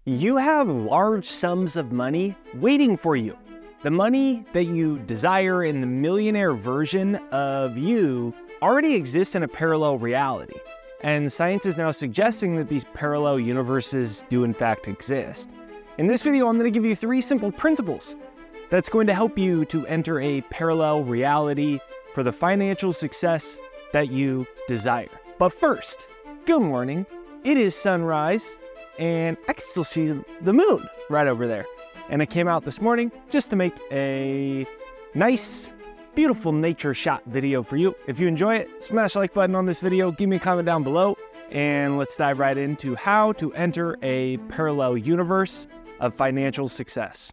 You have large sums of money waiting for you. The money that you desire in the millionaire version of you already exists in a parallel reality. And science is now suggesting that these parallel universes do in fact exist. In this video, I'm going to give you 3 simple principles that's going to help you to enter a parallel reality for the financial success that you desire. But first, good morning. It is sunrise, and I can still see the moon right over there. And I came out this morning just to make a nice, beautiful nature shot video for you. If you enjoy it, smash the like button on this video, give me a comment down below, and let's dive right into how to enter a parallel universe of financial success.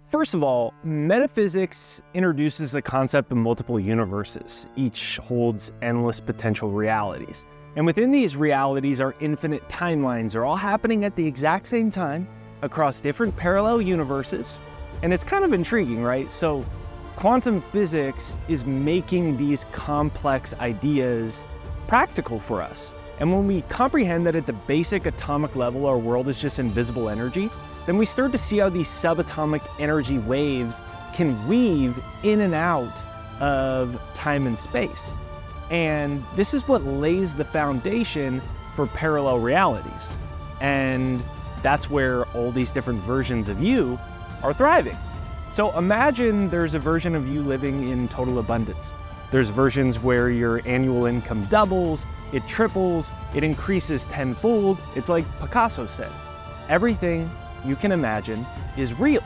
First of all, metaphysics introduces the concept of multiple universes. Each holds endless potential realities. And within these realities are infinite timelines. They're all happening at the exact same time across different parallel universes. And it's kind of intriguing, right? So quantum physics is making these complex ideas practical for us. And when we comprehend that at the basic atomic level, our world is just invisible energy, then we start to see how these subatomic energy waves can weave in and out of time and space. And this is what lays the foundation for parallel realities. And that's where all these different versions of you are thriving. So imagine there's a version of you living in total abundance. There's versions where your annual income doubles, it triples, it increases tenfold. It's like Picasso said, everything you can imagine is real.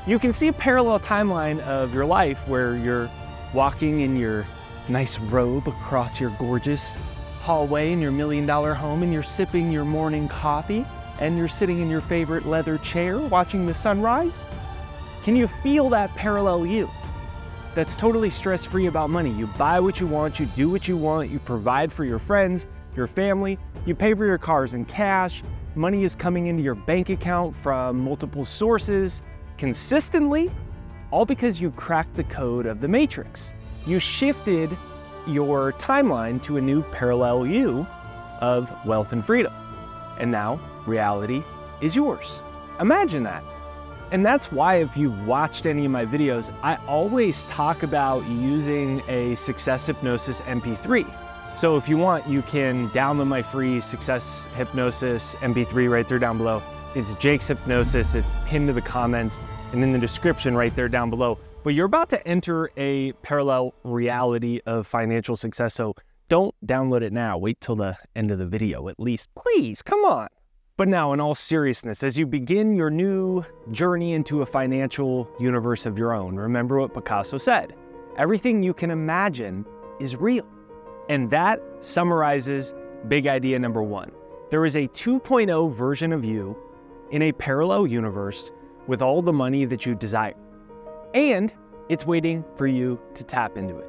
You can see a parallel timeline of your life where you're walking in your nice robe across your gorgeous hallway in your $1 million home, and you're sipping your morning coffee, and you're sitting in your favorite leather chair watching the sunrise. Can you feel that parallel you? That's totally stress-free about money. You buy what you want, you do what you want, you provide for your friends, your family, you pay for your cars in cash, money is coming into your bank account from multiple sources consistently, all because you cracked the code of the matrix. You shifted your timeline to a new parallel you of wealth and freedom. And now reality is yours. Imagine that. And that's why if you've watched any of my videos, I always talk about using a Success Hypnosis MP3. So if you want, you can download my free Success Hypnosis MP3 right there down below. It's Jake's Hypnosis. It's pinned to the comments and in the description right there down below. But you're about to enter a parallel reality of financial success, so don't download it now. Wait till the end of the video at least. Please, come on. But now, in all seriousness, as you begin your new journey into a financial universe of your own, remember what Picasso said. Everything you can imagine is real. And that summarizes big idea number 1. There is a 2.0 version of you in a parallel universe with all the money that you desire. And it's waiting for you to tap into it.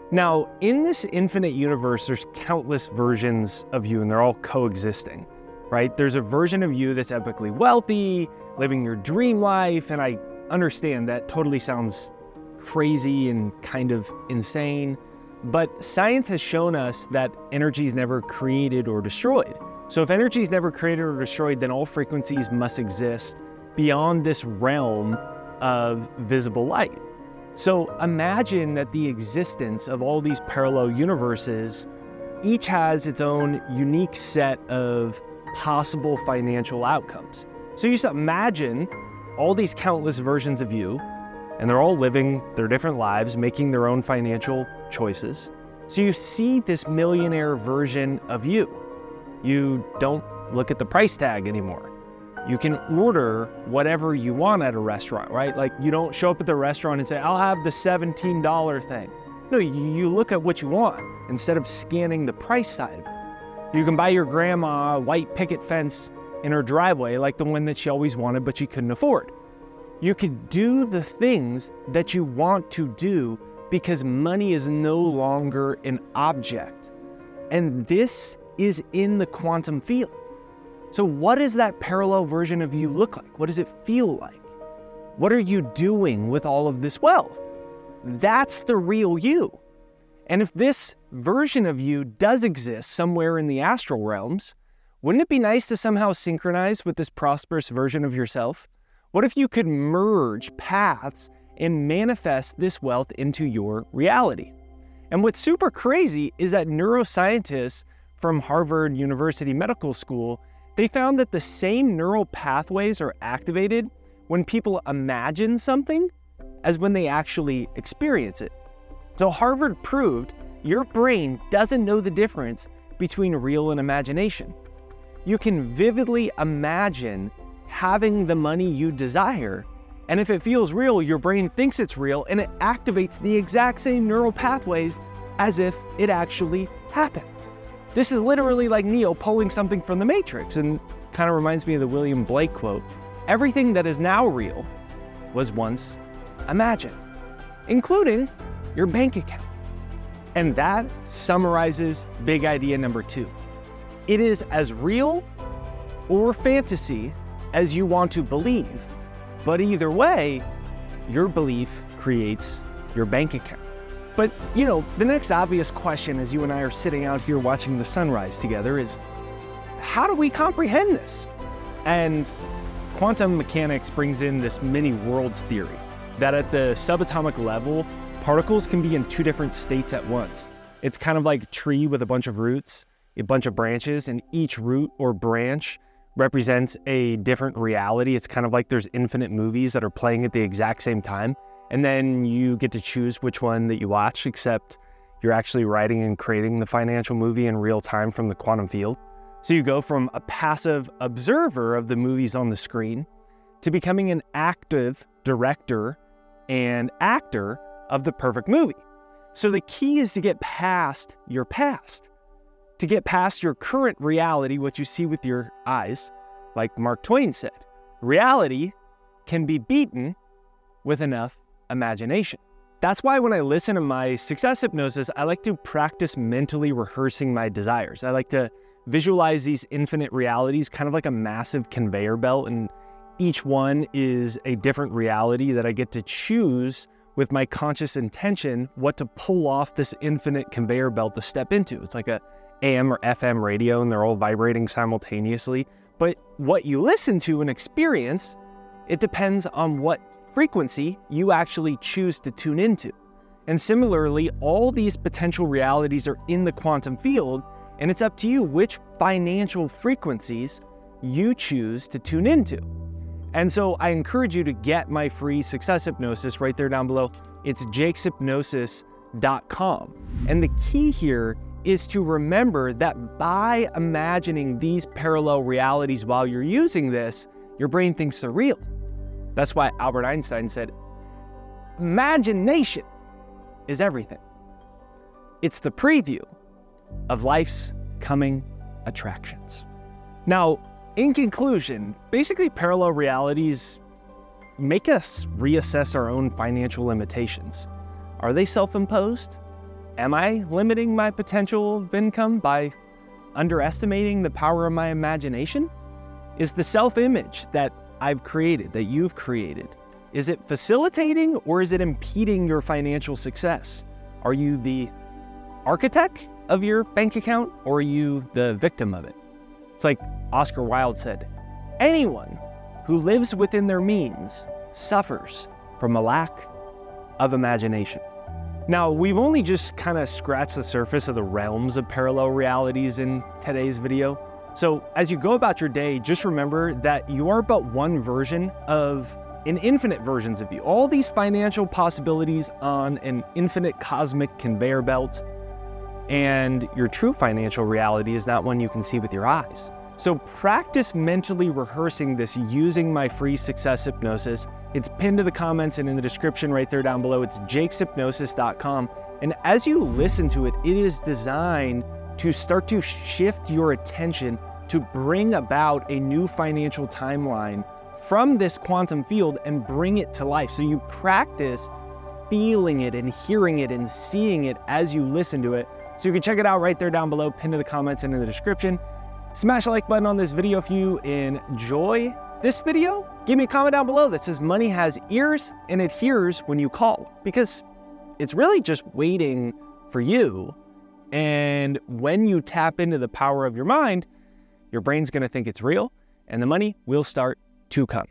Now, in this infinite universe, there's countless versions of you, and they're all coexisting, right? There's a version of you that's epically wealthy, living your dream life, and I understand that totally sounds crazy and kind of insane, but science has shown us that energy is never created or destroyed. So if energy is never created or destroyed, then all frequencies must exist beyond this realm of visible light. So imagine that the existence of all these parallel universes each has its own unique set of possible financial outcomes. So you just imagine all these countless versions of you, and they're all living their different lives, making their own financial choices. So you see this millionaire version of you. You don't look at the price tag anymore. You can order whatever you want at a restaurant, right? Like you don't show up at the restaurant and say, I'll have the $17 thing. No, you look at what you want instead of scanning the price side of it. You can buy your grandma a white picket fence in her driveway like the one that she always wanted but she couldn't afford. You could do the things that you want to do because money is no longer an object. And this is in the quantum field. So what does that parallel version of you look like? What does it feel like? What are you doing with all of this wealth? That's the real you. And if this version of you does exist somewhere in the astral realms, Wouldn't it be nice to somehow synchronize with this prosperous version of yourself? What if you could merge paths and manifest this wealth into your reality? And what's super crazy is that neuroscientists from Harvard University Medical School, they found that the same neural pathways are activated when people imagine something as when they actually experience it. So Harvard proved your brain doesn't know the difference between real and imagination. You can vividly imagine having the money you desire, and if it feels real, your brain thinks it's real and it activates the exact same neural pathways as if it actually happened. This is literally like Neo pulling something from the Matrix, and kind of reminds me of the William Blake quote, "Everything that is now real was once imagined," including your bank account. And that summarizes big idea number 2. It is as real or fantasy as you want to believe, but either way, your belief creates your bank account. But the next obvious question as you and I are sitting out here watching the sunrise together is, how do we comprehend this? And quantum mechanics brings in this many worlds theory, that at the subatomic level, particles can be in 2 different states at once. It's kind of like a tree with a bunch of roots, a bunch of branches, and each root or branch represents a different reality. It's kind of like there's infinite movies that are playing at the exact same time. And then you get to choose which one that you watch, except you're actually writing and creating the financial movie in real time from the quantum field. So you go from a passive observer of the movies on the screen to becoming an active director and actor of the perfect movie. So the key is to get past your past, to get past your current reality, what you see with your eyes. Like Mark Twain said, reality can be beaten with enough imagination. That's why when I listen to my success hypnosis, I like to practice mentally rehearsing my desires. I like to visualize these infinite realities, kind of like a massive conveyor belt, and each one is a different reality that I get to choose with my conscious intention what to pull off this infinite conveyor belt to step into. It's like a AM or FM radio, and they're all vibrating simultaneously. But what you listen to and experience, it depends on what frequency you actually choose to tune into. And similarly, all these potential realities are in the quantum field, and it's up to you which financial frequencies you choose to tune into. And so I encourage you to get my free success hypnosis right there down below. It's jakeshypnosis.com. And the key here is to remember that by imagining these parallel realities while you're using this, your brain thinks they're real. That's why Albert Einstein said, imagination is everything. It's the preview of life's coming attractions. Now, in conclusion, basically parallel realities make us reassess our own financial limitations. Are they self-imposed? Am I limiting my potential of income by underestimating the power of my imagination? Is the self-image that I've created, that you've created, is it facilitating or is it impeding your financial success? Are you the architect of your bank account or are you the victim of it? It's like Oscar Wilde said, anyone who lives within their means suffers from a lack of imagination. Now, we've only just kind of scratched the surface of the realms of parallel realities in today's video. So as you go about your day, just remember that you are but one version of an infinite versions of you. All these financial possibilities on an infinite cosmic conveyor belt, and your true financial reality is not one you can see with your eyes. So practice mentally rehearsing this using my free success hypnosis. It's pinned to the comments and in the description right there down below. It's jakeshypnosis.com. And as you listen to it, it is designed to start to shift your attention to bring about a new financial timeline from this quantum field and bring it to life. So you practice feeling it and hearing it and seeing it as you listen to it. So you can check it out right there down below, pinned to the comments and in the description. Smash the like button on this video if you enjoy this video. Give me a comment down below that says money has ears and it hears when you call, because it's really just waiting for you. And when you tap into the power of your mind, your brain's going to think it's real, and the money will start to come.